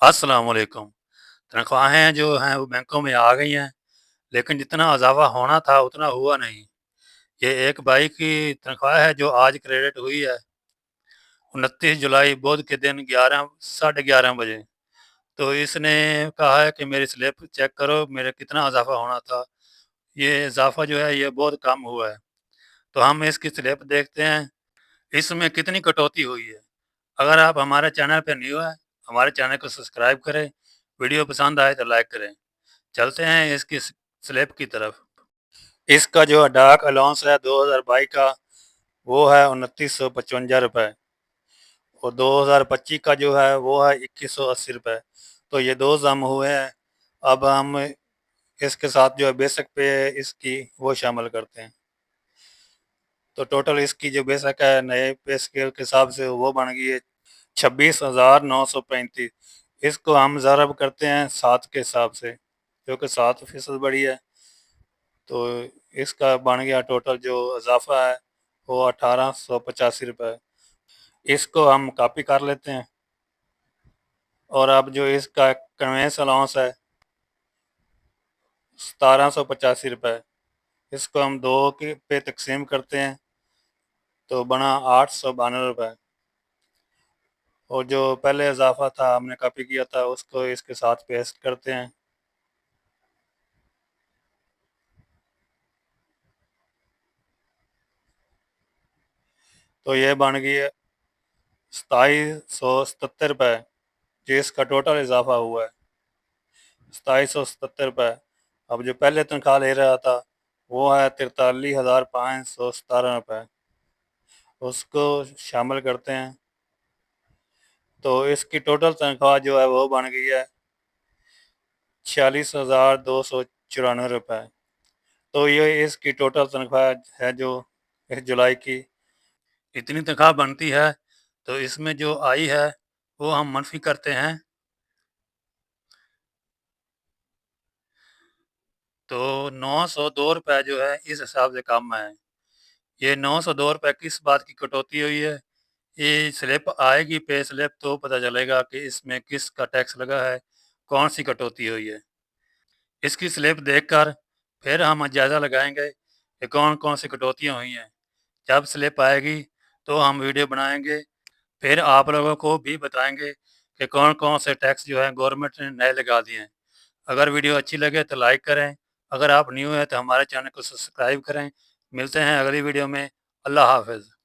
अस्सलाम वालेकुम। तनख्वाहें जो हैं वो बैंकों में आ गई हैं, लेकिन जितना इज़ाफ़ा होना था उतना हुआ नहीं। ये एक भाई की तनख्वाह है जो आज क्रेडिट हुई है, 29 जुलाई बुध के दिन 11 साढ़े 11 बजे। तो इसने कहा है कि मेरी स्लिप चेक करो, मेरा कितना इज़ाफ़ा होना था। ये इज़ाफ़ा जो है ये बहुत कम हुआ है। तो हम इसकी स्लिप देखते हैं, इसमें कितनी कटौती हुई है। अगर आप हमारे चैनल पे न्यू हैं, हमारे चैनल को सब्सक्राइब करें, वीडियो पसंद आए तो लाइक करें। चलते हैं इसकी स्लैब की तरफ। इसका जो डाक अलाउंस है 2022 का वो है 2955 रुपये, और 2025 का जो है वो है 2180 रुपये। तो ये दो जम हुए हैं। अब हम इसके साथ जो है बेसिक पे इसकी वो शामिल करते हैं। तो टोटल इसकी जो बेसिक है नए पे स्केल के हिसाब से वो बन गई है 26,935। इसको हम ज़रब करते हैं 7 के हिसाब से, जो कि 7% बढ़ी है। तो इसका बन गया टोटल जो इजाफा है वो 1885 रुपये। इसको हम कॉपी कर लेते हैं। और अब जो इसका कन्वेंस अलाउंस है 1785 रुपये, इसको हम दो के पे तकसीम करते हैं तो बना 892 रुपये। और जो पहले इजाफा था हमने कॉपी किया था उसको इसके साथ पेस्ट करते हैं। तो ये बन गई है 2777 रुपये, जो इसका टोटल इजाफा हुआ है 2777 रुपये। अब जो पहले तनख्वाह ले रहा था वो है 43,517 रुपये, उसको शामिल करते हैं। तो इसकी टोटल तनख्वाह जो है वो बन गई है 46,294 रुपये। तो ये इसकी टोटल तनख्वाह है जो इस जुलाई की। इतनी तनख्वाह बनती है तो इसमें जो आई है वो हम मनफी करते हैं, तो 902 रुपये जो है इस हिसाब से कम है। ये 902 रुपये किस बात की कटौती हुई है, ये स्लिप आएगी पे स्लिप तो पता चलेगा कि इसमें किसका टैक्स लगा है, कौन सी कटौती हुई है। इसकी स्लिप देखकर फिर हम जायज़ा लगाएंगे कि कौन कौन सी कटौतियाँ हुई हैं। जब स्लिप आएगी तो हम वीडियो बनाएंगे, फिर आप लोगों को भी बताएंगे कि कौन कौन से टैक्स जो है गवर्नमेंट ने नए लगा दिए हैं। अगर वीडियो अच्छी लगे तो लाइक करें, अगर आप न्यू हैं तो हमारे चैनल को सब्सक्राइब करें। मिलते हैं अगली वीडियो में। अल्लाह हाफ़िज़।